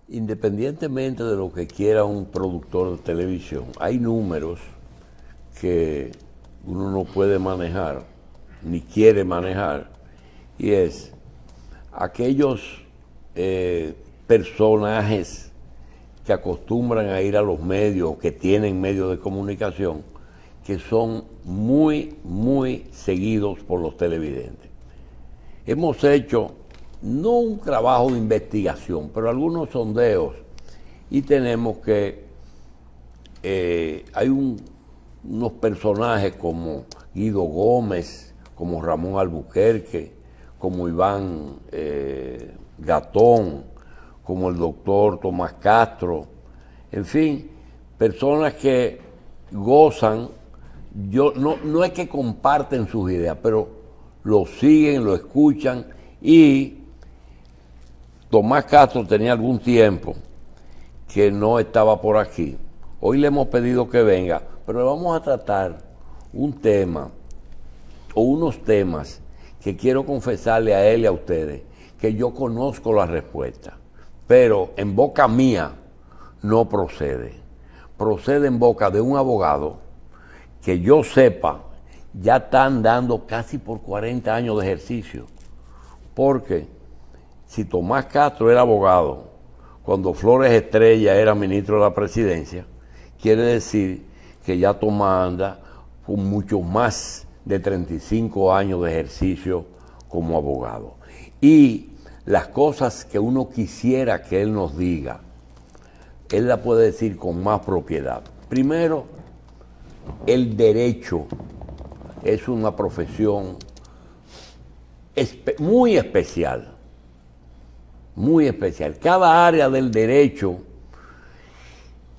Independientemente de lo que quiera un productor de televisión, hay números que uno no puede manejar, ni quiere manejar, y es aquellos personajes que acostumbran a ir a los medios, que tienen medios de comunicación, que son muy, muy seguidos por los televidentes. Hemos hecho, no un trabajo de investigación, pero algunos sondeos, y tenemos que hay unos personajes como Guido Gómez, como Ramón Albuquerque, como Iván Gatón, como el doctor Tomás Castro, en fin, personas que gozan, no es que comparten sus ideas, pero lo siguen, lo escuchan. Y Tomás Castro tenía algún tiempo que no estaba por aquí. Hoy le hemos pedido que venga, pero vamos a tratar un tema o unos temas que quiero confesarle a él y a ustedes que yo conozco la respuesta, pero en boca mía no procede. Procede en boca de un abogado que yo sepa ya están dando casi por 40 años de ejercicio. Porque si Tomás Castro era abogado cuando Flores Estrella era ministro de la presidencia, quiere decir que ya Tomás anda con mucho más de 35 años de ejercicio como abogado. Y las cosas que uno quisiera que él nos diga, él la puede decir con más propiedad. Primero, el derecho es una profesión muy especial, muy especial. Cada área del derecho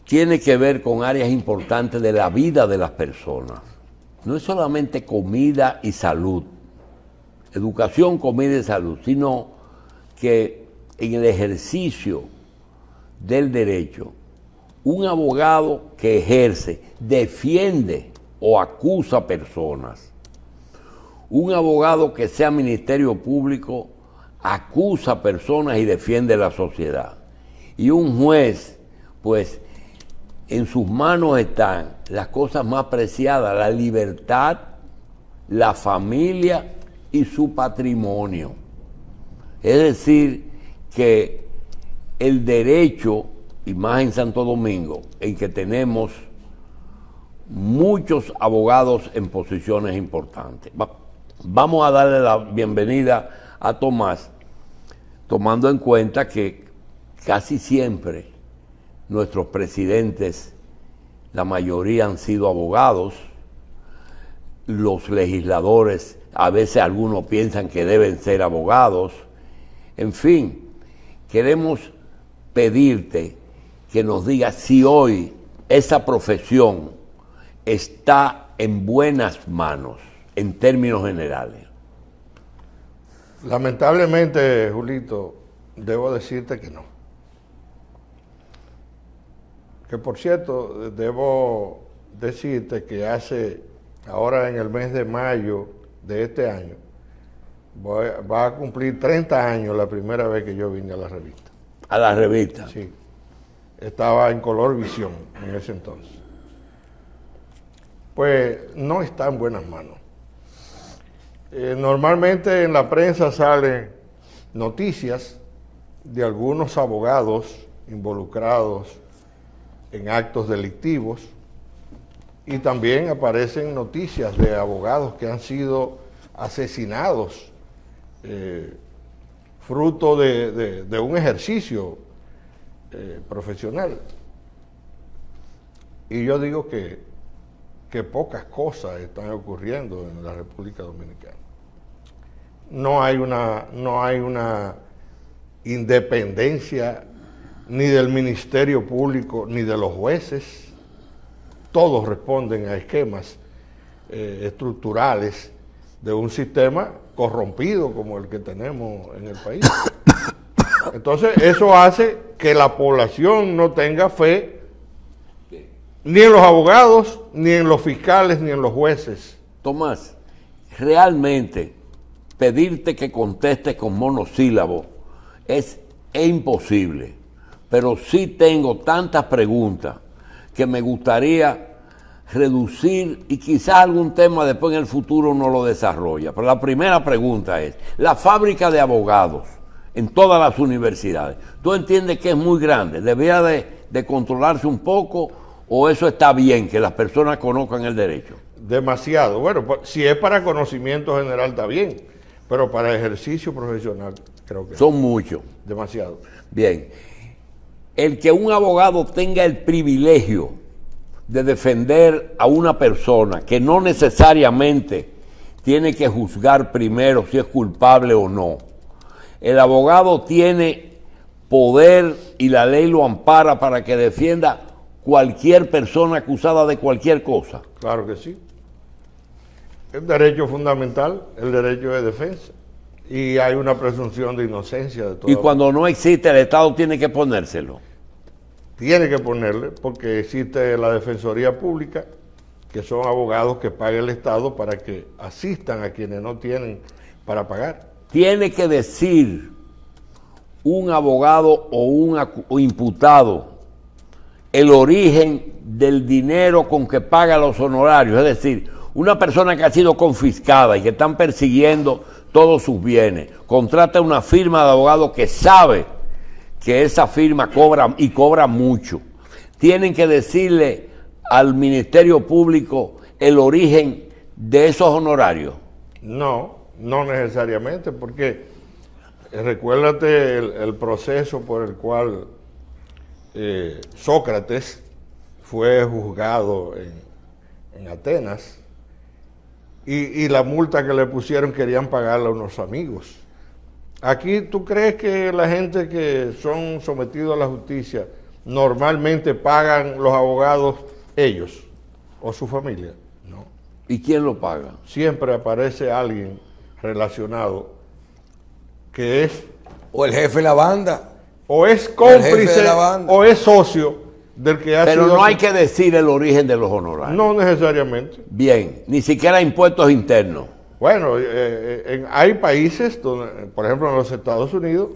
tiene que ver con áreas importantes de la vida de las personas. No es solamente comida y salud, educación, comida y salud, sino que en el ejercicio del derecho, un abogado que ejerce, defiende o acusa personas. Un abogado que sea ministerio público acusa personas y defiende la sociedad. Y un juez, pues, en sus manos están las cosas más preciadas, la libertad, la familia y su patrimonio. Es decir, que el derecho, y más en Santo Domingo, en que tenemos muchos abogados en posiciones importantes. Vamos a darle la bienvenida a Tomás, tomando en cuenta que casi siempre nuestros presidentes, la mayoría han sido abogados, los legisladores, a veces algunos piensan que deben ser abogados, en fin, queremos pedirte que nos digas si hoy esa profesión está en buenas manos, en términos generales. Lamentablemente, Julito, debo decirte que no. Que por cierto, debo decirte que ahora en el mes de mayo de este año, va a cumplir 30 años la primera vez que yo vine a la revista. ¿A la revista? Sí. Estaba en Color Visión en ese entonces. Pues no está en buenas manos. Normalmente en la prensa salen noticias de algunos abogados involucrados en actos delictivos y también aparecen noticias de abogados que han sido asesinados fruto de un ejercicio profesional. Y yo digo que pocas cosas están ocurriendo en la República Dominicana. No hay una independencia ni del Ministerio Público ni de los jueces. Todos responden a esquemas estructurales de un sistema corrompido como el que tenemos en el país. Entonces eso hace que la población no tenga fe ni en los abogados, ni en los fiscales, ni en los jueces. Tomás, realmente pedirte que contestes con monosílabo es imposible, pero sí tengo tantas preguntas que me gustaría reducir y quizás algún tema después en el futuro uno lo desarrolla. Pero la primera pregunta es, la fábrica de abogados en todas las universidades, ¿tú entiendes que es muy grande? ¿Debería de controlarse un poco o eso está bien, que las personas conozcan el derecho? Demasiado. Bueno, si es para conocimiento general está bien, pero para ejercicio profesional creo que son muchos. Demasiado. Bien. El que un abogado tenga el privilegio de defender a una persona que no necesariamente tiene que juzgar primero si es culpable o no. El abogado tiene poder y la ley lo ampara para que defienda cualquier persona acusada de cualquier cosa. Claro que sí. El derecho fundamental, el derecho de defensa. Y hay una presunción de inocencia de todo. Y cuando no existe, el Estado tiene que ponérselo. Tiene que ponerle, porque existe la Defensoría Pública, que son abogados que paga el Estado para que asistan a quienes no tienen para pagar. Tiene que decir un abogado o imputado el origen del dinero con que paga los honorarios. Es decir, una persona que ha sido confiscada y que están persiguiendo todos sus bienes, contrata una firma de abogados que sabe que esa firma cobra y cobra mucho. Tienen que decirle al Ministerio Público el origen de esos honorarios. No necesariamente, porque recuérdate el proceso por el cual Sócrates fue juzgado en Atenas y la multa que le pusieron querían pagarle a unos amigos. Aquí, ¿tú crees que la gente que son sometidos a la justicia normalmente pagan los abogados ellos o su familia? No. ¿Y quién lo paga? Siempre aparece alguien relacionado que es... O el jefe de la banda. O es cómplice o es socio del que ha sido... Pero no hay que decir el origen de los honorarios. No necesariamente. Bien, ni siquiera impuestos internos. Bueno, hay países donde, por ejemplo en los Estados Unidos,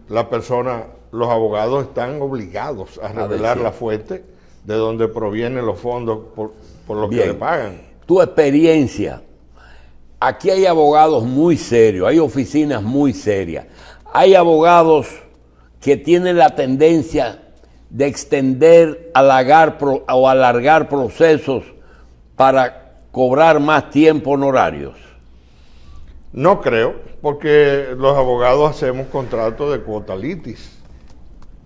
los abogados están obligados a revelar la fuente de donde provienen los fondos por los que le pagan. Tu experiencia, aquí hay abogados muy serios, hay oficinas muy serias, hay abogados que tienen la tendencia de extender, alargar procesos para cobrar más tiempo honorarios. No creo, porque los abogados hacemos contratos de cuota litis.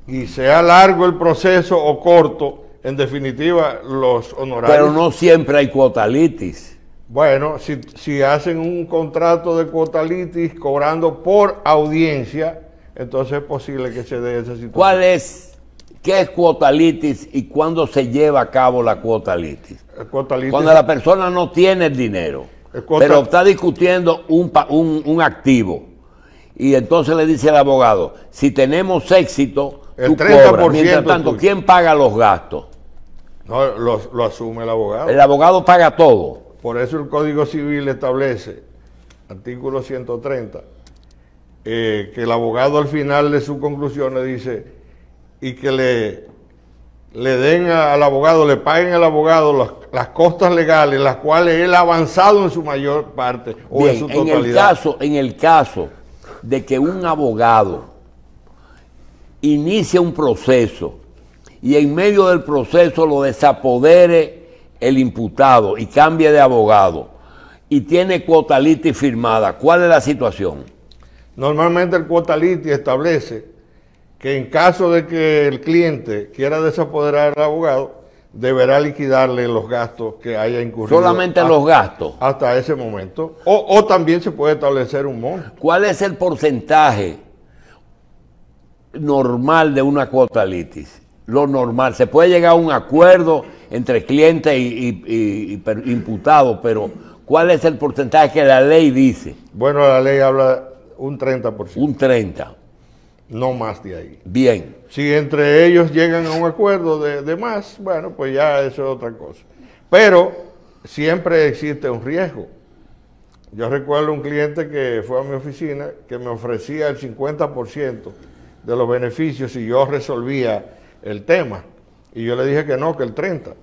Y sea largo el proceso o corto, en definitiva, los honorarios... Pero no siempre hay cuota litis. Bueno, si hacen un contrato de cuota litis cobrando por audiencia, entonces es posible que se dé esa situación. ¿Qué es cuota litis y cuándo se lleva a cabo la cuota litis? Cuando la persona no tiene el dinero, pero está discutiendo un activo. Y entonces le dice al abogado, si tenemos éxito, el tú 30% cobras. Mientras tanto, ¿quién paga los gastos? No, lo asume el abogado. El abogado paga todo. Por eso el Código Civil establece, artículo 130, que el abogado al final de sus conclusiones dice, y que le den al abogado, le paguen al abogado las costas legales, las cuales él ha avanzado en su mayor parte o en su totalidad. En el caso de que un abogado inicie un proceso y en medio del proceso lo desapodere el imputado y cambie de abogado y tiene cuota litis firmada, ¿cuál es la situación? Normalmente el cuota litis establece que en caso de que el cliente quiera desapoderar al abogado, deberá liquidarle los gastos que haya incurrido. Solamente los gastos. Hasta ese momento. O también se puede establecer un monto. ¿Cuál es el porcentaje normal de una cuota litis? Lo normal. Se puede llegar a un acuerdo entre cliente y imputado, pero ¿cuál es el porcentaje que la ley dice? Bueno, la ley habla un 30%. Un 30%. No más de ahí. Bien. Si entre ellos llegan a un acuerdo de más, bueno, pues ya eso es otra cosa. Pero siempre existe un riesgo. Yo recuerdo un cliente que fue a mi oficina que me ofrecía el 50% de los beneficios si yo resolvía el tema. Y yo le dije que no, que el 30.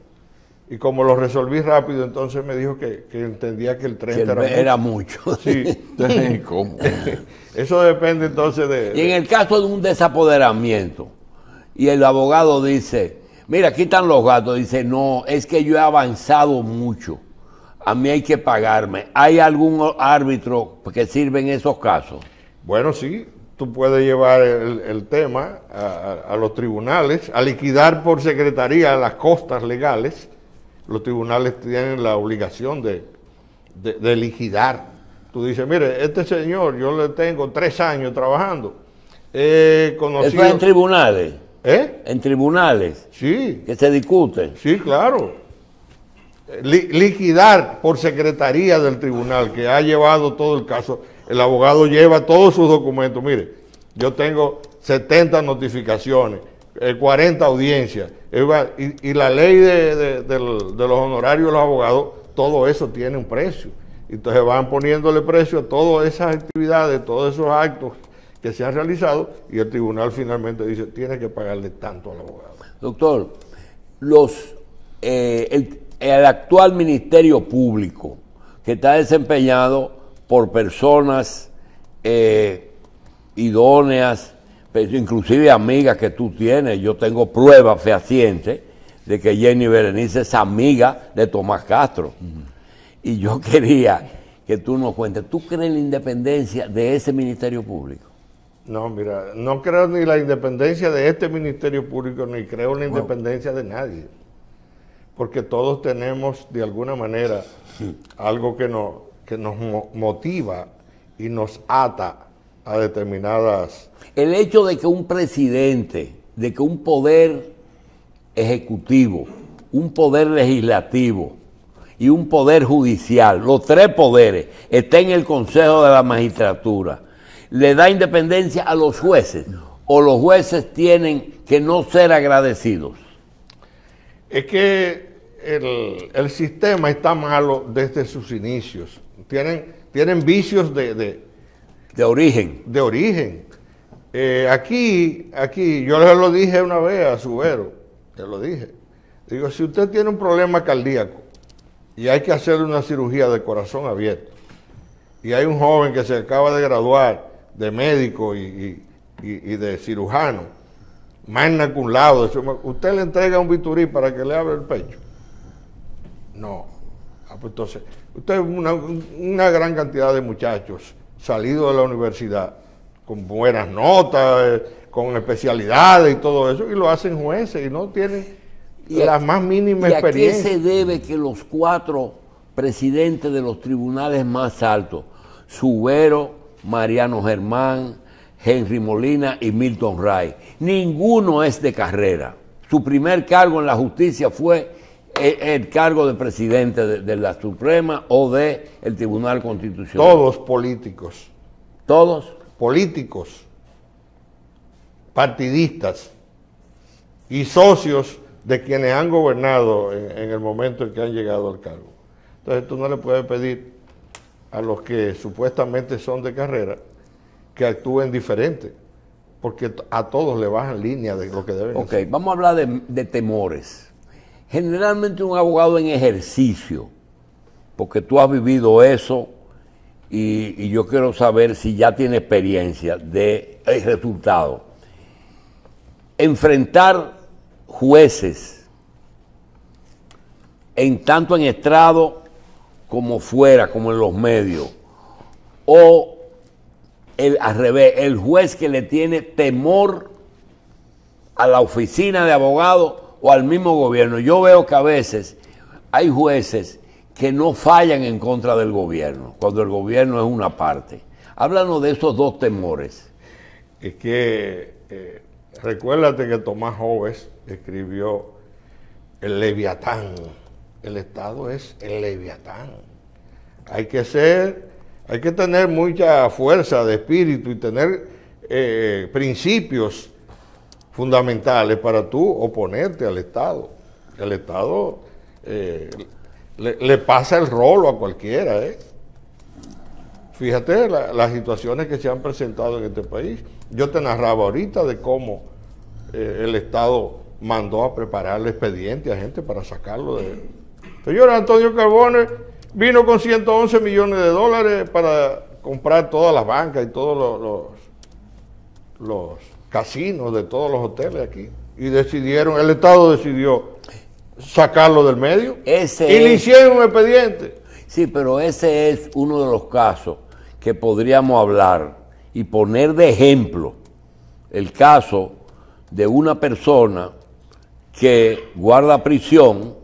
Y como lo resolví rápido, entonces me dijo que entendía que el 30 era mucho. Sí. ¿Cómo? Eso depende entonces de... Y en el caso de un desapoderamiento, y el abogado dice, mira, aquí están los gastos, dice, no, es que yo he avanzado mucho, a mí hay que pagarme. ¿Hay algún árbitro que sirve en esos casos? Bueno, sí, tú puedes llevar el tema a los tribunales, a liquidar por secretaría las costas legales. Los tribunales tienen la obligación de liquidar. Tú dices, mire, este señor, yo le tengo 3 años trabajando. ¿Eso es en tribunales? ¿Eh? ¿En tribunales? Sí. ¿Que se discute? Sí, claro. Liquidar por secretaría del tribunal que ha llevado todo el caso. El abogado lleva todos sus documentos. Mire, yo tengo 70 notificaciones, 40 audiencias. Y la ley de los honorarios de los abogados, todo eso tiene un precio. Entonces van poniéndole precio a todas esas actividades, todos esos actos que se han realizado, y el tribunal finalmente dice, tiene que pagarle tanto al abogado. Doctor, el actual Ministerio Público, que está desempeñado por personas idóneas, inclusive amigas que tú tienes, yo tengo pruebas fehacientes de que Jenny Berenice es amiga de Tomás Castro. Y yo quería que tú nos cuentes, ¿tú crees en la independencia de ese Ministerio Público? No, mira, no creo ni la independencia de este Ministerio Público, ni creo en la independencia de nadie. Porque todos tenemos, de alguna manera, algo que nos motiva y nos ata a determinadas... El hecho de que un presidente, de que un poder ejecutivo, un poder legislativo y un poder judicial, los 3 poderes, estén en el Consejo de la Magistratura, le da independencia a los jueces, o los jueces tienen que no ser agradecidos. Es que el sistema está malo desde sus inicios. Tienen vicios de origen. De origen. Aquí, yo le lo dije una vez a Subero, te lo dije. Digo, si usted tiene un problema cardíaco y hay que hacerle una cirugía de corazón abierto, y hay un joven que se acaba de graduar de médico y de cirujano, magna cum laude, ¿usted le entrega un bisturí para que le abra el pecho? No. Pues entonces, usted una gran cantidad de muchachos salidos de la universidad con buenas notas, con especialidades y todo eso, y lo hacen jueces y no tienen la más mínima experiencia. ¿Y a qué se debe que los 4 presidentes de los tribunales más altos, Subero, Mariano Germán, Henry Molina y Milton Ray, ninguno es de carrera? Su primer cargo en la justicia fue el cargo de presidente de la Suprema o del Tribunal Constitucional. Todos políticos. ¿Todos? Políticos, partidistas y socios de quienes han gobernado en el momento en que han llegado al cargo. Entonces tú no le puedes pedir a los que supuestamente son de carrera que actúen diferente, porque a todos le bajan línea de lo que deben hacer. Ok, vamos a hablar de temores. Generalmente un abogado en ejercicio, porque tú has vivido eso, y yo quiero saber si ya tiene experiencia del resultado. Enfrentar jueces, tanto en estrado como fuera, como en los medios, o al revés, el juez que le tiene temor a la oficina de abogado o al mismo gobierno. Yo veo que a veces hay jueces que no fallan en contra del gobierno, cuando el gobierno es una parte. Háblanos de esos 2 temores. Es que recuérdate que Tomás Hobbes escribió el Leviatán. El Estado es el Leviatán. Hay que tener mucha fuerza de espíritu y tener principios fundamentales para tú oponerte al Estado. El Estado le pasa el rolo a cualquiera, Fíjate las situaciones que se han presentado en este país. Yo te narraba ahorita de cómo el Estado mandó a preparar el expediente a gente para sacarlo de... Señor Antonio Carbone vino con 111 millones de dólares para comprar todas las bancas y todos los casinos de todos los hoteles aquí. Y decidieron, el Estado decidió sacarlo del medio y le hicieron un expediente. Sí, pero ese es uno de los casos que podríamos hablar y poner de ejemplo el caso de una persona que guarda prisión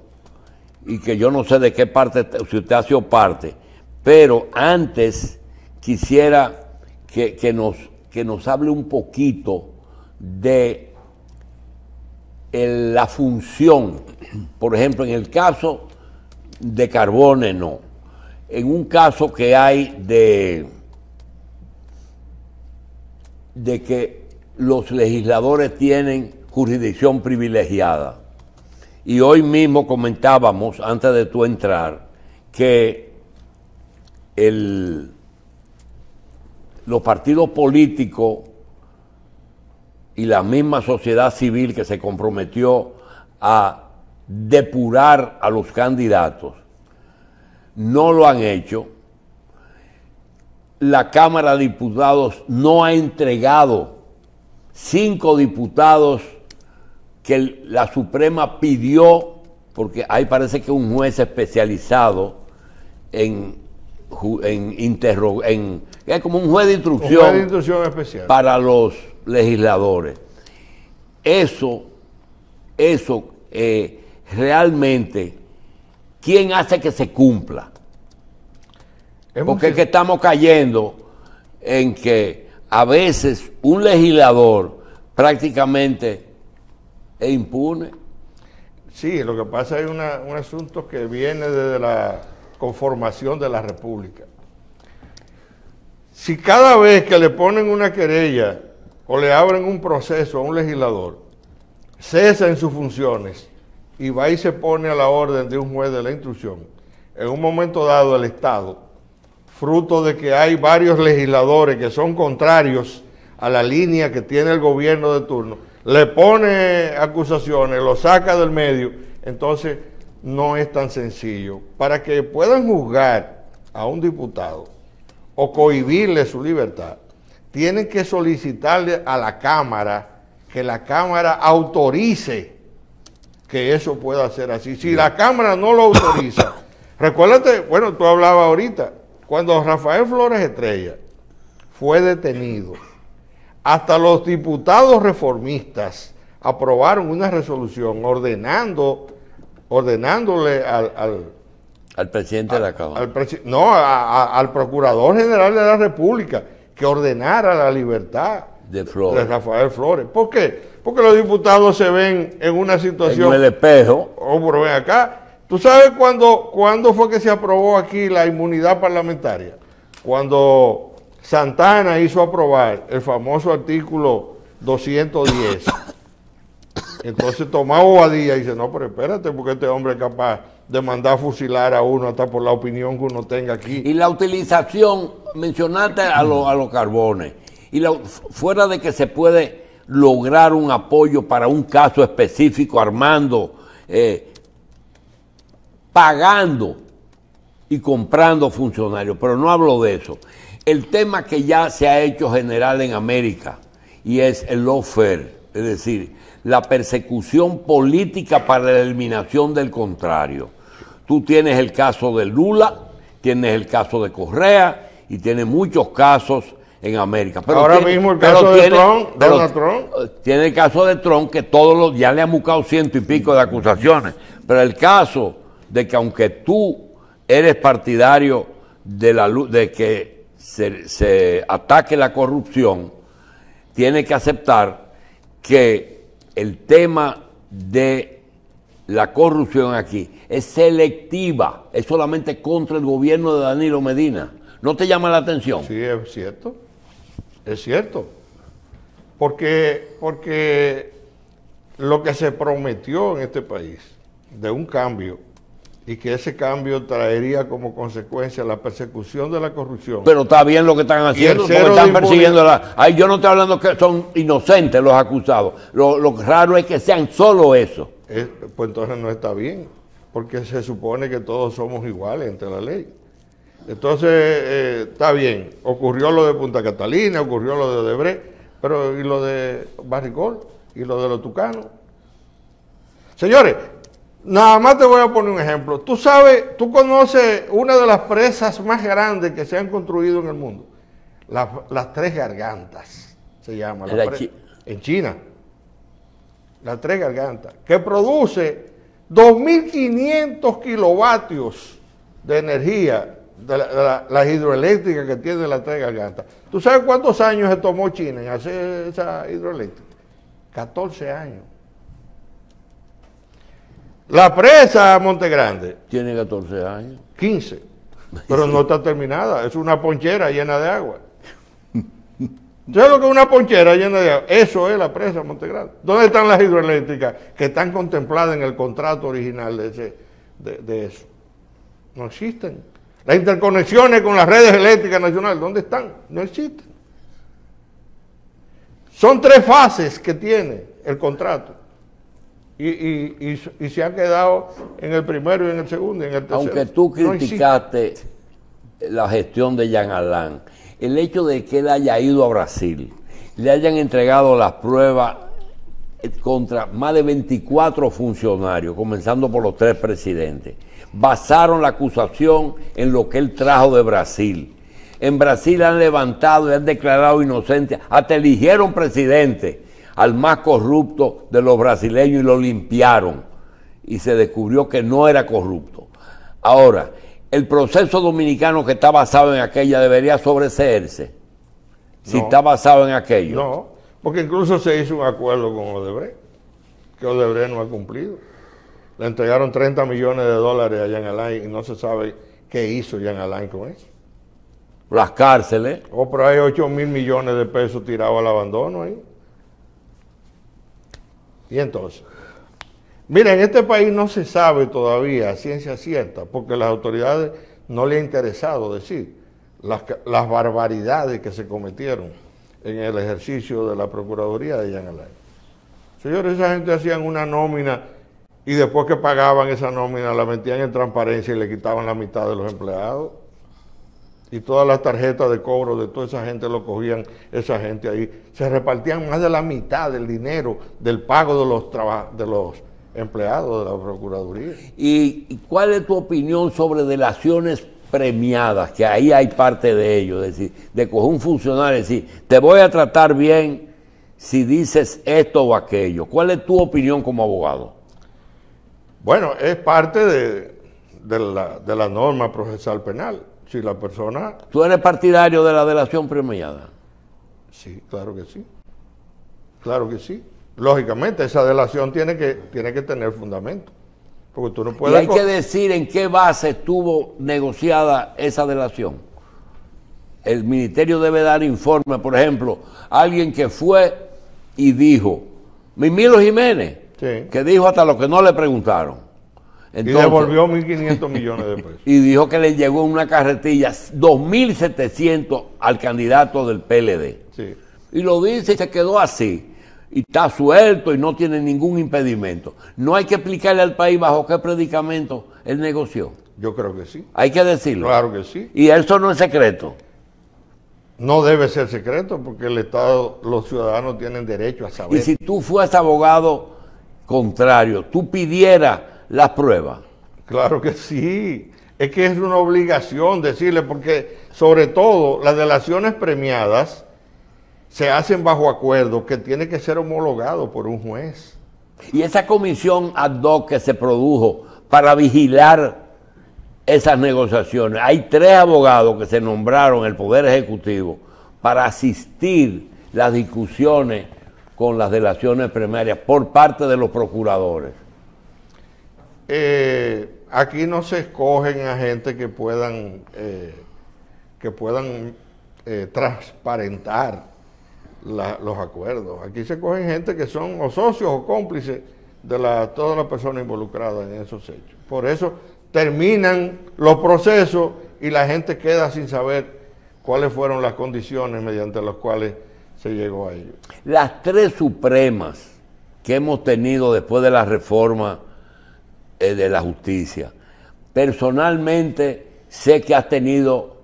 y que yo no sé de qué parte, si usted ha sido parte, pero antes quisiera que nos hable un poquito de la función, por ejemplo, en el caso de Carbone no, en un caso que hay de que los legisladores tienen jurisdicción privilegiada. Y hoy mismo comentábamos, antes de tú entrar, que los partidos políticos y la misma sociedad civil que se comprometió a depurar a los candidatos, no lo han hecho. La Cámara de Diputados no ha entregado 5 diputados que la Suprema pidió, porque ahí parece que un juez especializado es como un juez de instrucción especial para los legisladores. Eso realmente, ¿quién hace que se cumpla? Porque es que estamos cayendo en que a veces un legislador prácticamente es impune. Sí, lo que pasa es un asunto que viene desde la conformación de la República. Si cada vez que le ponen una querella o le abren un proceso a un legislador, cesa en sus funciones y va y se pone a la orden de un juez de la instrucción, en un momento dado el Estado, fruto de que hay varios legisladores que son contrarios a la línea que tiene el gobierno de turno, le pone acusaciones, lo saca del medio, entonces no es tan sencillo. Para que puedan juzgar a un diputado o cohibirle su libertad, tienen que solicitarle a la Cámara que la Cámara autorice que eso pueda ser así. Si la Cámara no lo autoriza, recuérdate, bueno, tú hablabas ahorita, cuando Rafael Flores Estrella fue detenido, hasta los diputados reformistas aprobaron una resolución ordenándole al presidente de la Cámara. Al Procurador General de la República que ordenara la libertad de Rafael Flores. ¿Por qué? Porque los diputados se ven en una situación... En el espejo. Pero ven acá. ¿Tú sabes cuándo fue que se aprobó aquí la inmunidad parlamentaria? Cuando Santana hizo aprobar el famoso artículo 210. Entonces Tomás Bobadilla dice, no, pero espérate, porque este hombre es capaz de mandar a fusilar a uno hasta por la opinión que uno tenga aquí. Y la utilización, mencionaste a los Carbones, y fuera de que se puede lograr un apoyo para un caso específico, armando, pagando y comprando funcionarios, pero no hablo de eso. El tema que ya se ha hecho general en América, y es el lawfare, es decir, la persecución política para la eliminación del contrario. Tú tienes el caso de Lula, tienes el caso de Correa y tienes muchos casos en América. Pero ahora mismo el caso de Donald Trump. Tiene el caso de Trump que ya le han buscado 100 y pico de acusaciones. Pero el caso de que aunque tú eres partidario de que se ataque la corrupción, tienes que aceptar que el tema de la corrupción aquí es selectiva, es solamente contra el gobierno de Danilo Medina. ¿No te llama la atención? Sí, es cierto. Porque lo que se prometió en este país de un cambio y que ese cambio traería como consecuencia la persecución de la corrupción. Pero está bien lo que están haciendo, porque están persiguiendo Ay, yo no estoy hablando que son inocentes los acusados. Lo raro es que sean solo eso. Pues entonces no está bien, porque se supone que todos somos iguales ante la ley. Entonces, está bien, ocurrió lo de Punta Catalina, ocurrió lo de Odebrecht, pero ¿y lo de Barricol? ¿Y lo de los Tucanos? Señores, nada más te voy a poner un ejemplo. Tú sabes, tú conoces una de las presas más grandes que se han construido en el mundo. Las Tres Gargantas, se llama. En China. Las Tres Gargantas, que produce 2.500 kilovatios de energía de la hidroeléctrica que tiene las Tres Gargantas. ¿Tú sabes cuántos años se tomó China en hacer esa hidroeléctrica? 14 años. La presa Monte Grande tiene 14 años. 15. Pero no está terminada. Es una ponchera llena de agua. ¿Sabes lo que es una ponchera llena de agua? Eso es la presa Monte Grande. ¿Dónde están las hidroeléctricas que están contempladas en el contrato original de eso? No existen. Las interconexiones con las redes eléctricas nacionales, ¿dónde están? No existen. Son 3 fases que tiene el contrato. Y se han quedado en el primero y en el segundo y en el tercero. Aunque tú criticaste la gestión de Jean Alain, el hecho de que él haya ido a Brasil, le hayan entregado las pruebas contra más de 24 funcionarios, comenzando por los 3 presidentes, basaron la acusación en lo que él trajo de Brasil. En Brasil han levantado y han declarado inocente, hasta eligieron presidente al más corrupto de los brasileños y lo limpiaron. Y se descubrió que no era corrupto. Ahora, el proceso dominicano que está basado en aquella debería sobreseerse. Si está basado en aquello. No, porque incluso se hizo un acuerdo con Odebrecht, que Odebrecht no ha cumplido. Le entregaron 30 millones de dólares a Jean Alain y no se sabe qué hizo Jean Alain con eso. Las cárceles. Pero hay 8.000 millones de pesos tirados al abandono ahí. Y entonces, mira, en este país no se sabe todavía a ciencia cierta, porque las autoridades no le ha interesado decir las barbaridades que se cometieron en el ejercicio de la Procuraduría de Jean Alain. Señores, esa gente hacían una nómina y después que pagaban esa nómina la metían en transparencia y le quitaban la mitad de los empleados. Y todas las tarjetas de cobro de toda esa gente lo cogían esa gente ahí. Se repartían más de la mitad del dinero del pago de los empleados de la Procuraduría. ¿Y cuál es tu opinión sobre delaciones premiadas? Que ahí hay parte de ello, es decir, de coger un funcionario y decir, te voy a tratar bien si dices esto o aquello. ¿Cuál es tu opinión como abogado? Bueno, es parte de la norma procesal penal. Si la persona... ¿Tú eres partidario de la delación premiada? Sí, claro que sí. Claro que sí. Lógicamente, esa delación tiene que tener fundamento. Porque tú no puedes... Y hay que decir en qué base estuvo negociada esa delación. El ministerio debe dar informe, por ejemplo, alguien que fue y dijo, Mimilo Jiménez, sí, que dijo hasta lo que no le preguntaron. Entonces, y devolvió 1.500 millones de pesos. Y dijo que le llegó una carretilla 2.700 al candidato del PLD. Sí. Y lo dice y se quedó así. Y está suelto y no tiene ningún impedimento. No hay que explicarle al país bajo qué predicamento él negoció. Yo creo que sí. Hay que decirlo. Claro que sí. Y eso no es secreto. No debe ser secreto porque el Estado, los ciudadanos tienen derecho a saber. Y si tú fueras abogado contrario, tú pidieras las pruebas. Claro que sí. Es que es una obligación decirle, porque sobre todo las delaciones premiadas se hacen bajo acuerdo que tiene que ser homologado por un juez. Y esa comisión ad hoc que se produjo para vigilar esas negociaciones, hay 3 abogados que se nombraron en el Poder Ejecutivo para asistir las discusiones con las delaciones premiarias por parte de los procuradores. Aquí no se escogen a gente que puedan transparentar los acuerdos. Aquí se cogen gente que son o socios o cómplices de todas las personas involucradas en esos hechos. Por eso terminan los procesos y la gente queda sin saber cuáles fueron las condiciones mediante las cuales se llegó a ello. Las tres supremas que hemos tenido después de la reforma de la justicia, personalmente sé que has tenido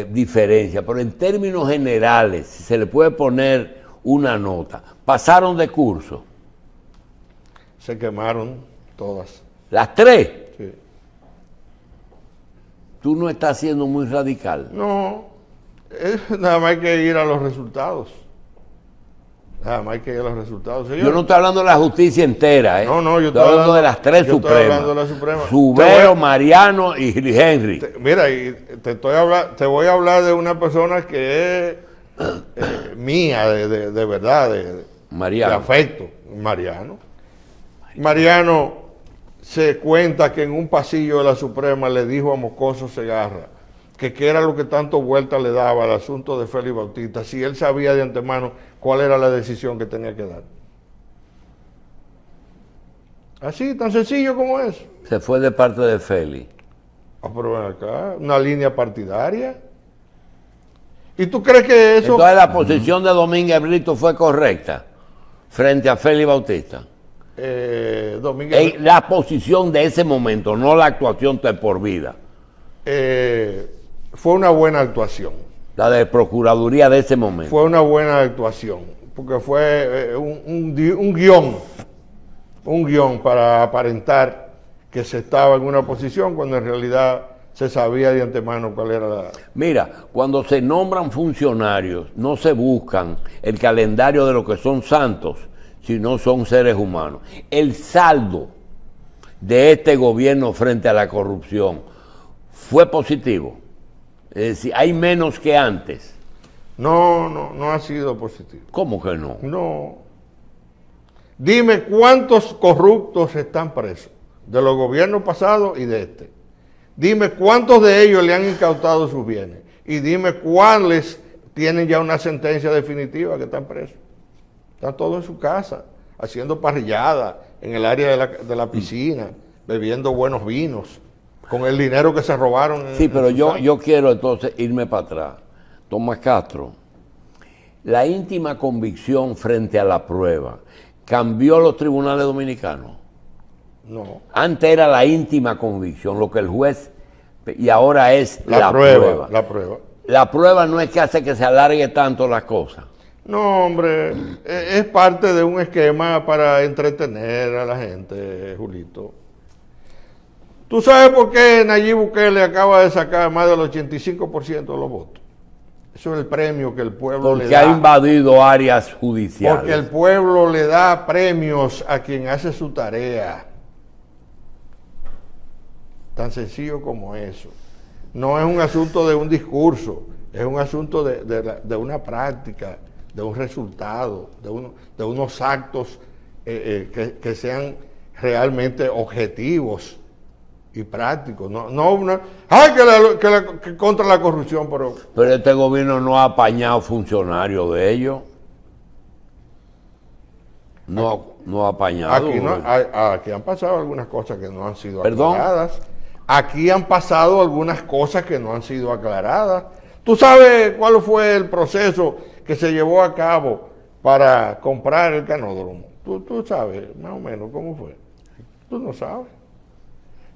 diferencia, pero en términos generales, si se le puede poner una nota, pasaron de curso. Se quemaron todas. Las tres. Sí. Tú no estás siendo muy radical. No, nada más hay que ir a los resultados. Nada más hay que ir a los resultados. Señor, Yo no estoy hablando de la justicia entera, ¿eh? No, yo estoy hablando de las tres yo supremas. Estoy hablando de la suprema. Subero, Mariano y Henry. Mira, y te voy a hablar de una persona que es mía, de verdad, de afecto. Mariano se cuenta que en un pasillo de la Suprema le dijo a Moscoso Segarra que era lo que tanto vuelta le daba al asunto de Félix Bautista, si él sabía de antemano cuál era la decisión que tenía que dar. Así, tan sencillo como eso. Se fue de parte de Félix. Pero ven acá, una línea partidaria. ¿Y tú crees que eso...? Entonces la posición de Domínguez Brito fue correcta frente a Félix Bautista. La posición de ese momento, no la actuación de por vida. Fue una buena actuación. La de Procuraduría de ese momento. Fue una buena actuación, porque fue un guión para aparentar que se estaba en una posición cuando en realidad se sabía de antemano cuál era la... Mira, cuando se nombran funcionarios, no se buscan el calendario de lo que son santos, sino son seres humanos. El saldo de este gobierno frente a la corrupción fue positivo. Es decir, hay menos que antes. No ha sido positivo. ¿Cómo que no? No. Dime cuántos corruptos están presos, de los gobiernos pasados y de este. Dime cuántos de ellos le han incautado sus bienes. Y dime cuáles tienen ya una sentencia definitiva que están presos. Están todos en su casa, haciendo parrillada en el área de la piscina, bebiendo buenos vinos, con el dinero que se robaron. Sí, pero yo quiero entonces irme para atrás. Tomás Castro, la íntima convicción frente a la prueba, ¿cambió los tribunales dominicanos? No. Antes era la íntima convicción, lo que el juez, y ahora es la prueba. La prueba. La prueba no es que hace que se alargue tanto las cosas. No, hombre, es parte de un esquema para entretener a la gente, Julito. ¿Tú sabes por qué Nayib Bukele acaba de sacar más del 85% de los votos? Eso es el premio que el pueblo le da. Porque ha invadido áreas judiciales. Porque el pueblo le da premios a quien hace su tarea. Tan sencillo como eso. No es un asunto de un discurso, es un asunto de una práctica, de un resultado, de unos actos que sean realmente objetivos y prácticos. Que contra la corrupción, pero este gobierno no ha apañado funcionarios de ellos. No ha apañado. Aquí han pasado algunas cosas que no han sido aclaradas. Aquí han pasado algunas cosas que no han sido aclaradas. ¿Tú sabes cuál fue el proceso que se llevó a cabo para comprar el canódromo? ¿Tú sabes más o menos cómo fue? Tú no sabes.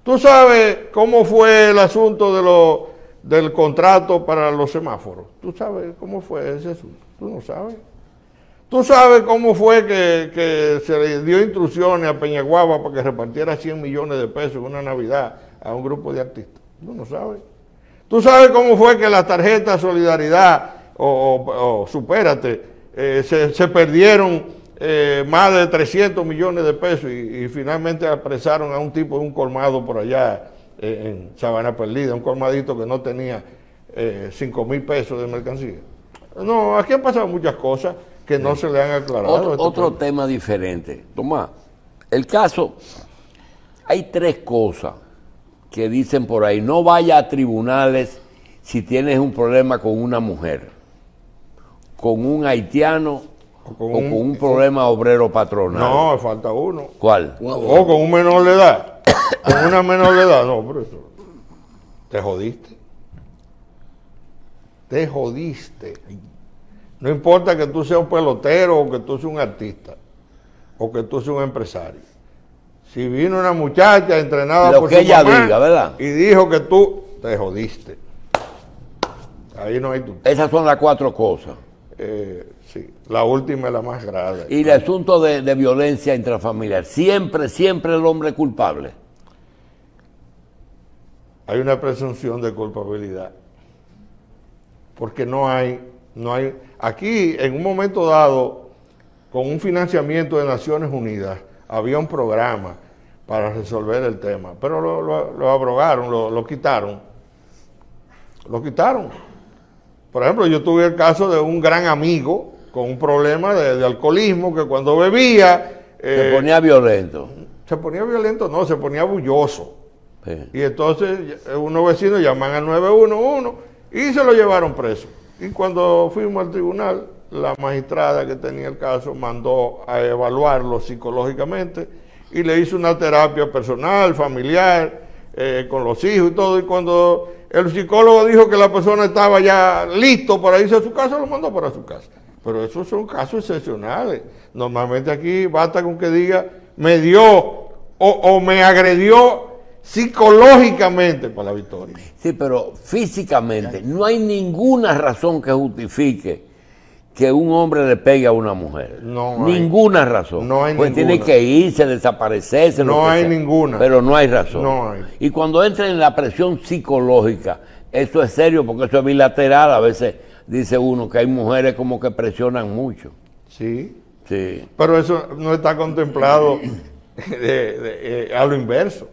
¿Tú sabes cómo fue el asunto del contrato para los semáforos? ¿Tú sabes cómo fue ese asunto? Tú no sabes. ¿Tú sabes cómo fue que se le dio instrucciones a Peñaguaba para que repartiera 100 millones de pesos en una Navidad a un grupo de artistas? Tú no sabes. ¿Tú sabes cómo fue que las tarjetas Solidaridad o Supérate se perdieron más de 300 millones de pesos y finalmente apresaron a un tipo de un colmado por allá en Sabana Perdida, un colmadito que no tenía 5,000 pesos de mercancía? No, aquí han pasado muchas cosas que no se le han aclarado. Otro tema diferente. Tomás, el caso, hay tres cosas que dicen por ahí: no vaya a tribunales si tienes un problema con una mujer, con un haitiano o con un problema obrero patronal. No, falta uno. ¿Cuál? O con un menor de edad. con una menor de edad. No, pero eso, te jodiste. Te jodiste. No importa que tú seas un pelotero o que tú seas un artista o que tú seas un empresario. Si vino una muchacha entrenada Lo por que su ella mamá diga, ¿verdad? y dijo que tú te jodiste. Ahí no hay tú. Esas son las 4 cosas. Sí, la última es la más grave. Y el asunto de violencia intrafamiliar. Siempre, siempre el hombre es culpable. Hay una presunción de culpabilidad. Porque no hay, aquí en un momento dado, con un financiamiento de Naciones Unidas, había un programa para resolver el tema, pero lo abrogaron, lo quitaron. Lo quitaron. Por ejemplo, yo tuve el caso de un gran amigo con un problema de alcoholismo que cuando bebía... Se ponía violento. Se ponía violento, no, se ponía bulloso. Sí. Y entonces unos vecinos llaman al 911 y se lo llevaron preso. Y cuando fuimos al tribunal, la magistrada que tenía el caso mandó a evaluarlo psicológicamente y le hizo una terapia personal, familiar, con los hijos y todo. Y cuando el psicólogo dijo que la persona estaba ya listo para irse a su casa, lo mandó para su casa. Pero esos son casos excepcionales. Normalmente aquí basta con que diga, me dio o me agredió psicológicamente para la victoria. Sí, pero físicamente no hay ninguna razón que justifique que un hombre le pegue a una mujer. No hay. Ninguna razón. No hay pues ninguna. tiene que irse, desaparecerse. lo No que hay sea. ninguna. Pero no hay razón. No hay. Y cuando entra en la presión psicológica, eso es serio porque eso es bilateral. A veces dice uno que hay mujeres como que presionan mucho. Sí. Sí. Pero eso no está contemplado a lo inverso.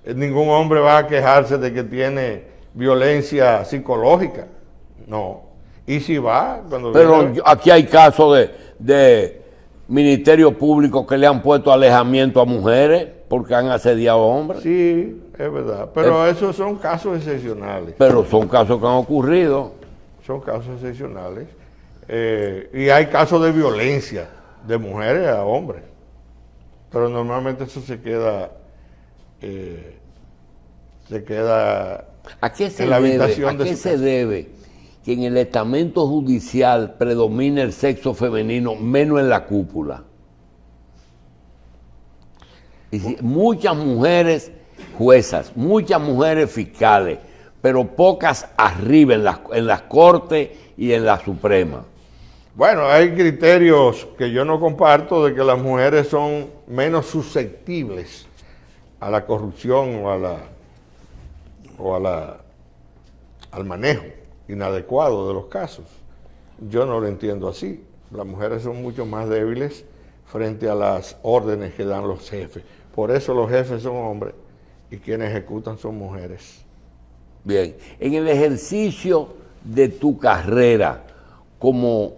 Ningún hombre va a quejarse de que tiene violencia psicológica. No. Y si va, cuando Pero viene... aquí hay casos de ministerios públicos que le han puesto alejamiento a mujeres porque han asediado a hombres. Sí, es verdad. Pero esos son casos excepcionales. Pero son casos que han ocurrido. Son casos excepcionales. Y hay casos de violencia de mujeres a hombres. Pero normalmente eso se queda ¿A qué se en la debe? habitación ¿A de qué su se casa. debe que en el estamento judicial predomine el sexo femenino menos en la cúpula? Y muchas mujeres juezas, muchas mujeres fiscales, pero pocas arriba en las cortes y en la Suprema. Bueno, hay criterios que yo no comparto de que las mujeres son menos susceptibles a la corrupción al manejo inadecuado de los casos. Yo no lo entiendo así. Las mujeres son mucho más débiles frente a las órdenes que dan los jefes. Por eso los jefes son hombres y quienes ejecutan son mujeres. Bien, en el ejercicio de tu carrera como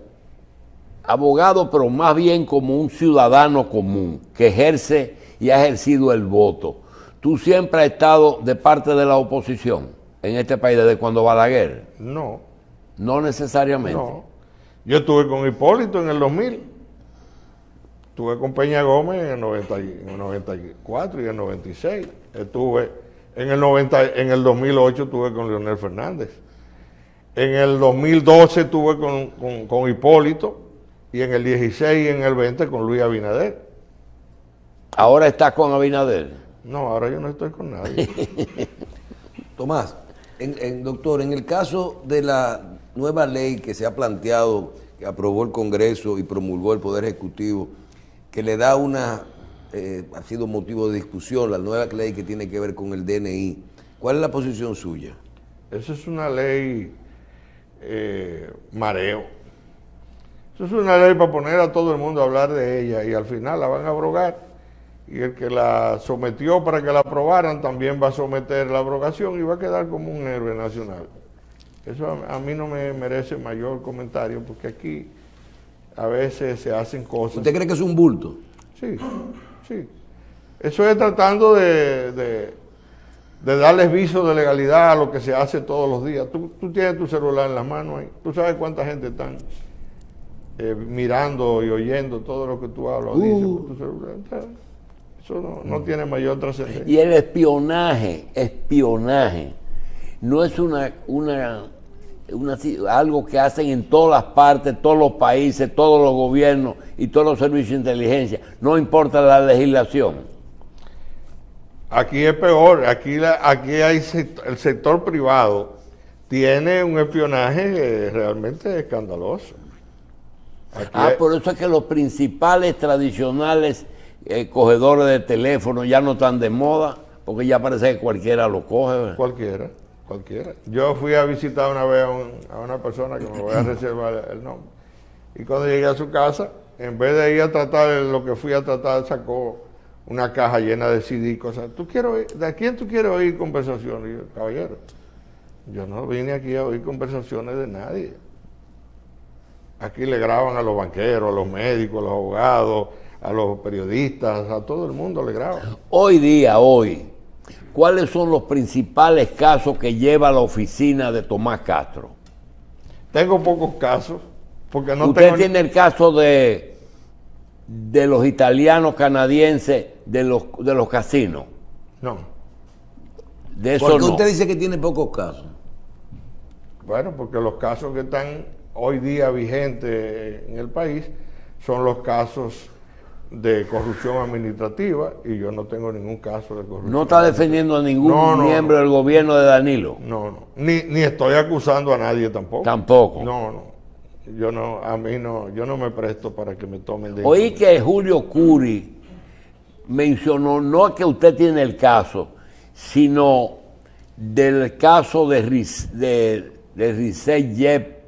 abogado, pero más bien como un ciudadano común que ejerce y ha ejercido el voto, ¿tú siempre has estado de parte de la oposición en este país desde cuando Balaguer? No, No necesariamente. no. Yo estuve con Hipólito en el 2000. Estuve con Peña Gómez en el 94 y en el 96. Estuve en el 2008 estuve con Leonel Fernández. En el 2012 estuve con Hipólito y en el 16 y en el 20 con Luis Abinader. ¿Ahora estás con Abinader? No, ahora yo no estoy con nadie. Tomás, doctor, en el caso de la nueva ley que se ha planteado, que aprobó el Congreso y promulgó el Poder Ejecutivo, que le da ha sido motivo de discusión, la nueva ley que tiene que ver con el DNI, ¿cuál es la posición suya? Esa es una ley mareo. Eso es una ley para poner a todo el mundo a hablar de ella y al final la van a abrogar. Y el que la sometió para que la aprobaran también va a someter la abrogación y va a quedar como un héroe nacional. Eso a mí no me merece mayor comentario porque aquí a veces se hacen cosas. ¿Usted cree que es un bulto? Sí, sí. Eso es tratando de darles viso de legalidad a lo que se hace todos los días. Tú tienes tu celular en las manos ahí. Tú sabes cuánta gente están mirando y oyendo todo lo que tú hablas o dices por tu celular. Eso no tiene mayor trascendencia. Y el espionaje, no es algo que hacen en todas las partes, todos los países, todos los gobiernos y todos los servicios de inteligencia, no importa la legislación. Aquí es peor, aquí hay el sector privado tiene un espionaje realmente escandaloso. Por eso es que los principales tradicionales cogedores de teléfono ya no están de moda, porque ya parece que cualquiera lo coge, ¿verdad? Cualquiera. Yo fui a visitar una vez a una persona que me voy a reservar el nombre. Y cuando llegué a su casa, en vez de ir a tratar lo que fui a tratar, sacó una caja llena de CD y cosas. ¿De quién tú quieres oír conversaciones? Y yo, caballero, yo no vine aquí a oír conversaciones de nadie. Aquí le graban a los banqueros, a los médicos, a los abogados, a los periodistas, a todo el mundo le graban. Hoy, ¿cuáles son los principales casos que lleva la oficina de Tomás Castro? Tengo pocos casos, porque no ¿Usted tiene el caso de los italianos canadienses de los casinos? No. De eso ¿Por qué no. usted dice que tiene pocos casos? Bueno, porque los casos que están hoy día vigentes en el país son los casos de corrupción administrativa y yo no tengo ningún caso de corrupción. ¿No está defendiendo a ningún miembro del gobierno de Danilo? No. Ni estoy acusando a nadie tampoco. Tampoco. No. Yo no me presto para que me tomen de... Oí que Julio Curi mencionó, no que usted tiene el caso, sino del caso de Risset Yep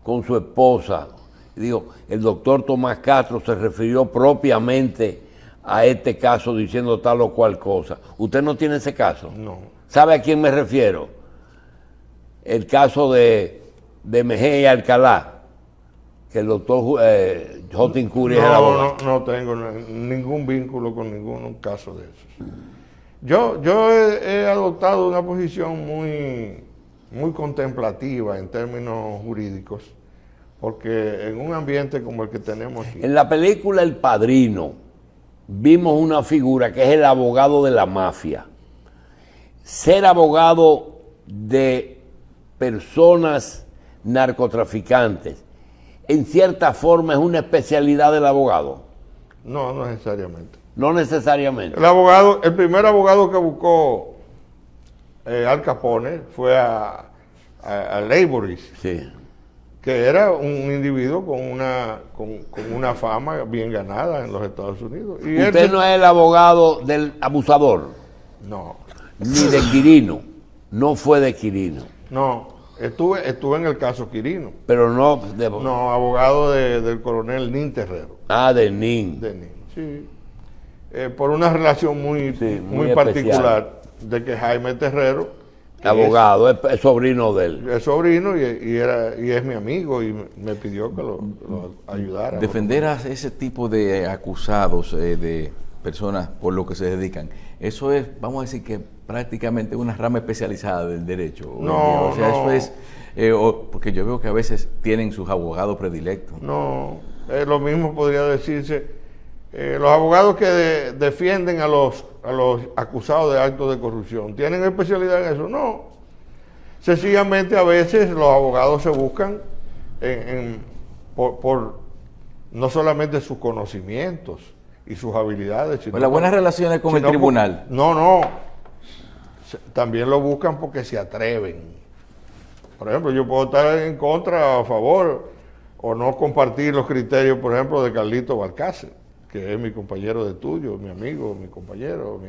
con su esposa. Digo, el doctor Tomás Castro se refirió propiamente a este caso diciendo tal o cual cosa. ¿Usted no tiene ese caso? No. ¿Sabe a quién me refiero? El caso de Mejía y Alcalá, que el doctor Jotin Curi era abogado. No tengo ningún vínculo con ningún caso de esos. Yo he adoptado una posición muy contemplativa en términos jurídicos, porque en un ambiente como el que tenemos aquí... En la película El Padrino vimos una figura que es el abogado de la mafia. Ser abogado de personas narcotraficantes, en cierta forma es una especialidad del abogado. No necesariamente. No necesariamente. El primer abogado que buscó Al Capone fue a Leyboris, Sí. que era un individuo con una fama bien ganada en los Estados Unidos. Y Usted no es el abogado del abusador, No, ni de Quirino. No fue de Quirino. no. Estuve en el caso Quirino. Pero no de... No, abogado del coronel Nin Terrero. de Nin. De Nin, sí. Por una relación muy muy particular de que Jaime Terrero, que Abogado, es sobrino de él. es sobrino y es mi amigo y me pidió que lo ayudara. Defender a ese tipo de acusados, de personas por lo que se dedican, eso es, vamos a decir que prácticamente una rama especializada del derecho. No, o sea, no. eso es, porque yo veo que a veces tienen sus abogados predilectos. No, lo mismo podría decirse. Los abogados que defienden a los acusados de actos de corrupción, ¿tienen especialidad en eso? No. Sencillamente a veces los abogados se buscan por no solamente sus conocimientos y sus habilidades, sino Pues las buenas relaciones con el tribunal. No. También lo buscan porque se atreven. Por ejemplo, yo puedo estar en contra, a favor, o no compartir los criterios, por ejemplo, de Carlito Balcácer, que es mi compañero de estudio, mi amigo, mi compañero,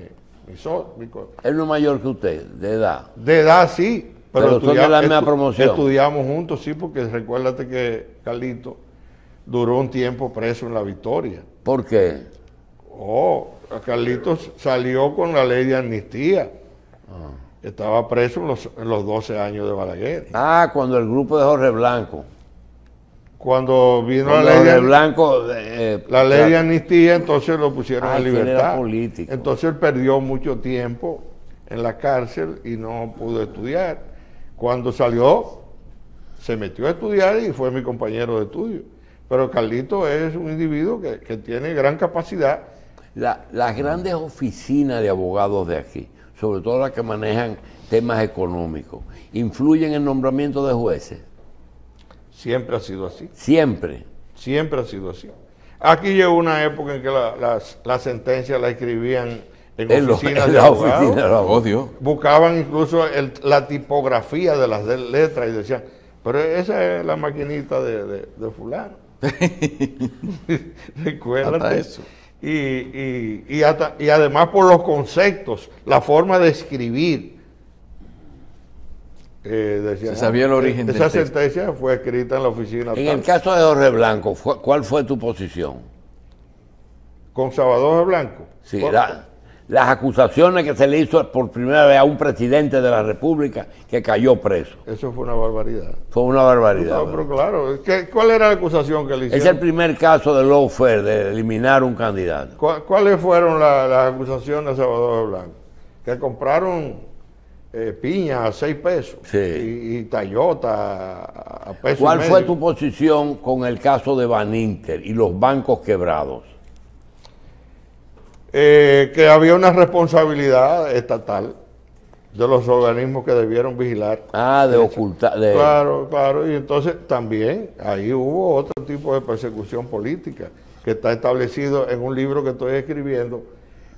Él no es mayor que usted, de edad. De edad sí, Pero son de la misma promoción. Estudiamos juntos, sí, porque recuérdate que Carlito duró un tiempo preso en La Victoria. ¿Por qué? Carlito salió con la ley de amnistía. Estaba preso en los 12 años de Balaguer. Cuando el grupo de Jorge Blanco. Cuando vino Cuando la ley Jorge Blanco... la ley de amnistía, entonces lo pusieron en que él era libertad. político. Entonces él perdió mucho tiempo en la cárcel y no pudo estudiar. Cuando salió, se metió a estudiar y fue mi compañero de estudio. Pero Carlito es un individuo que tiene gran capacidad Las grandes oficinas de abogados de aquí, sobre todo las que manejan temas económicos, ¿influyen en el nombramiento de jueces? Siempre ha sido así. Siempre. Siempre ha sido así. Aquí llegó una época en que las sentencias las escribían en oficinas de abogados. Odio. Buscaban incluso la tipografía de las letras y decían, pero esa es la maquinita de fulano. Recuérdate. Hasta eso. Y además por los conceptos, la forma de escribir. Decían, se sabía el origen del esa texto. sentencia fue escrita en la oficina. En el caso de Jorge Blanco, ¿cuál fue tu posición? Con Salvador Blanco. Sí, las acusaciones que se le hizo por primera vez a un presidente de la República que cayó preso. Eso fue una barbaridad. Fue una barbaridad. No, pero claro, ¿cuál era la acusación que le hicieron? Es el primer caso de lawfare, de eliminar un candidato. ¿Cuáles fueron las acusaciones de Salvador Blanco? Que compraron piña a 6 pesos Sí. y Toyota a peso ¿Cuál y fue medio. tu posición con el caso de Baninter y los bancos quebrados? Que había una responsabilidad estatal de los organismos que debieron vigilar. De ocultar. Claro, y entonces también ahí hubo otro tipo de persecución política que está establecido en un libro que estoy escribiendo,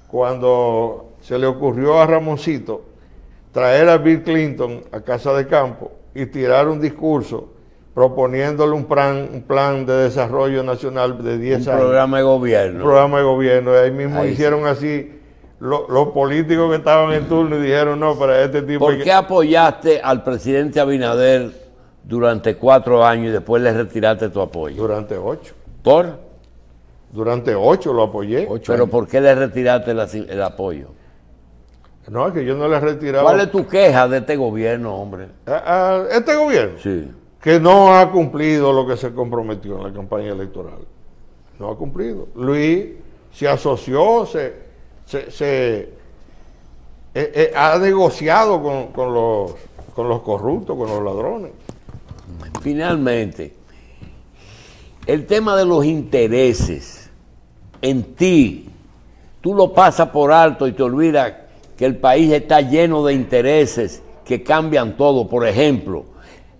cuando se le ocurrió a Ramoncito traer a Bill Clinton a Casa de Campo y tirar un discurso proponiéndole un plan de desarrollo nacional de 10 Un años. programa de Un gobierno. programa de gobierno. Y ahí mismo Ahí hicieron así los políticos que estaban en turno y dijeron, no, para este tipo... ¿Por qué apoyaste al presidente Abinader durante 4 años y después le retiraste tu apoyo? Durante 8. Durante 8 lo apoyé. ¿Pero por qué le retiraste el apoyo? No, es que yo no le he retirado. ¿Cuál es tu queja de este gobierno, hombre? A este gobierno, Sí. que no ha cumplido lo que se comprometió en la campaña electoral. No ha cumplido. Luis se asoció, ha negociado con los corruptos, con los ladrones. Finalmente, el tema de los intereses en ti, tú lo pasas por alto y te olvidas que el país está lleno de intereses que cambian todo. Por ejemplo,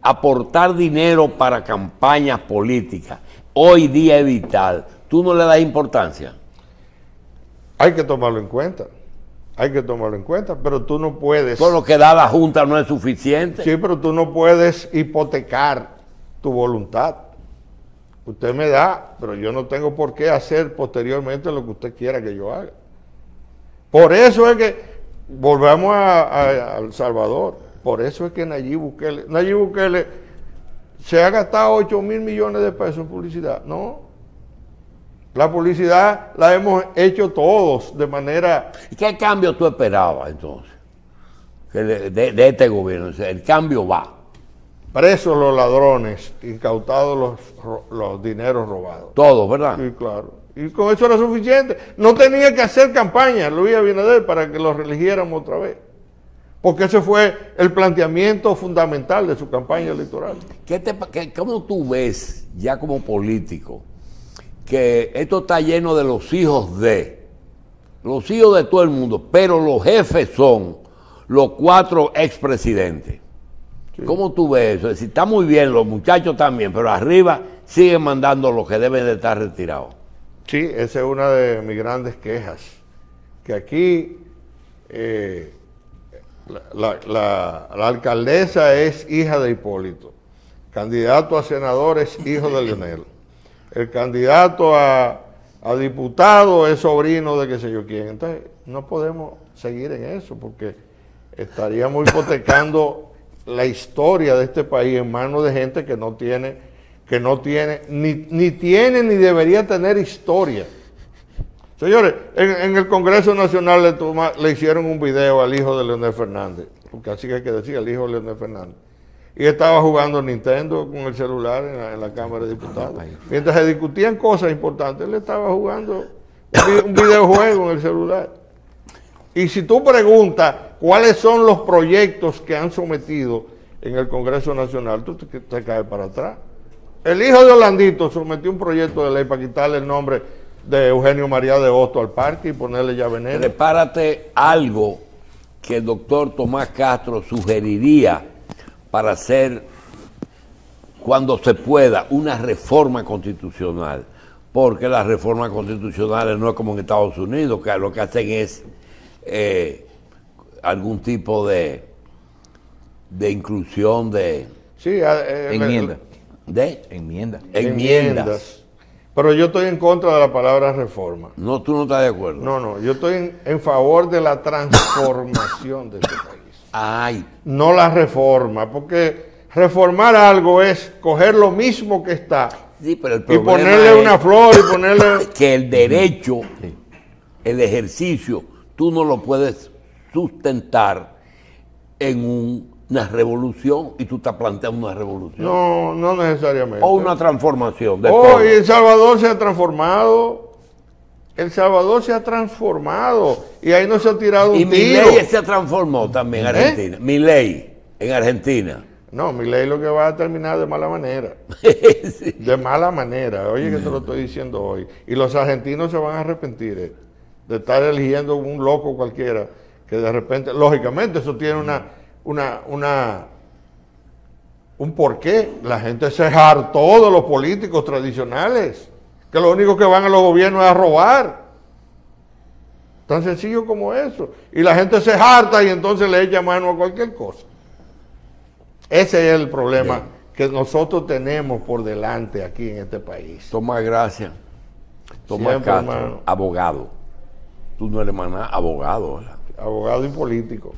aportar dinero para campañas políticas hoy día es vital. ¿Tú no le das importancia? Hay que tomarlo en cuenta. Pero tú no puedes... Todo lo que da la Junta no es suficiente. Sí, pero tú no puedes hipotecar tu voluntad. Usted me da, pero yo no tengo por qué hacer posteriormente lo que usted quiera que yo haga. Por eso es que, volvamos a El Salvador, por eso es que Nayib Bukele se ha gastado 8,000 millones de pesos en publicidad. No, la publicidad la hemos hecho todos de manera... ¿Qué cambio tú esperabas entonces de este gobierno? O sea, el cambio va. Presos los ladrones, incautados los dineros robados. Todo, ¿verdad? Sí, claro. Y con eso era suficiente. No tenía que hacer campaña Luis Abinader para que lo religiéramos otra vez. Porque ese fue el planteamiento fundamental de su campaña electoral. ¿Cómo tú ves, ya como político, que esto está lleno de los hijos de todo el mundo, pero los jefes son los 4 expresidentes? Sí. ¿Cómo tú ves eso? Es decir, está muy bien, los muchachos también, pero arriba siguen mandando los que deben de estar retirados. Sí, esa es una de mis grandes quejas. Que aquí la alcaldesa es hija de Hipólito. Candidato a senador es hijo de Leonel. El candidato a diputado es sobrino de qué sé yo quién. Entonces, no podemos seguir en eso porque estaríamos hipotecando la historia de este país en manos de gente que no tiene, ni tiene ni debería tener historia. Señores, en el Congreso Nacional le hicieron un video al hijo de Leonel Fernández, porque así que hay que decir, al hijo de Leonel Fernández. Y estaba jugando Nintendo con el celular en la Cámara de Diputados. Mientras se discutían cosas importantes, él estaba jugando un videojuego en el celular. Y si tú preguntas cuáles son los proyectos que han sometido en el Congreso Nacional, tú te caes para atrás. El hijo de Orlandito sometió un proyecto de ley para quitarle el nombre de Eugenio María de Hostos al parque y ponerle ya veneno. Prepárate algo que el doctor Tomás Castro sugeriría para hacer, cuando se pueda, una reforma constitucional. Porque las reformas constitucionales no es como en Estados Unidos, que lo que hacen es algún tipo de inclusión de Sí, Enmienda. enmiendas. Pero yo estoy en contra de la palabra reforma. No, tú no estás de acuerdo. No, yo estoy en favor de la transformación de este país. Ay, No la reforma, porque reformar algo es coger lo mismo que está sí, pero el y problema ponerle es una flor y ponerle... que el derecho, el ejercicio, tú no lo puedes sustentar en una revolución y tú estás planteando una revolución. No necesariamente. O una transformación de Oh, todo. y El Salvador se ha transformado. El Salvador se ha transformado. Y ahí no se ha tirado Y un tiro. Milei se transformó también en Argentina. Milei en Argentina. No, Milei lo que va a terminar de mala manera. Sí. De mala manera. Oye, que te lo estoy diciendo hoy. Y los argentinos se van a arrepentir de estar eligiendo un loco cualquiera. Que de repente, lógicamente, eso tiene un porqué. La gente se hartó de los políticos tradicionales, que lo único que van a los gobiernos es a robar. Tan sencillo como eso. Y la gente se harta y entonces le echa mano a cualquier cosa. Ese es el problema que nosotros tenemos por delante aquí en este país. Tomás, gracias. Tomás Siempre, Castro, hermano. abogado. Tú no eres más nada, abogado, ¿verdad? Abogado y político.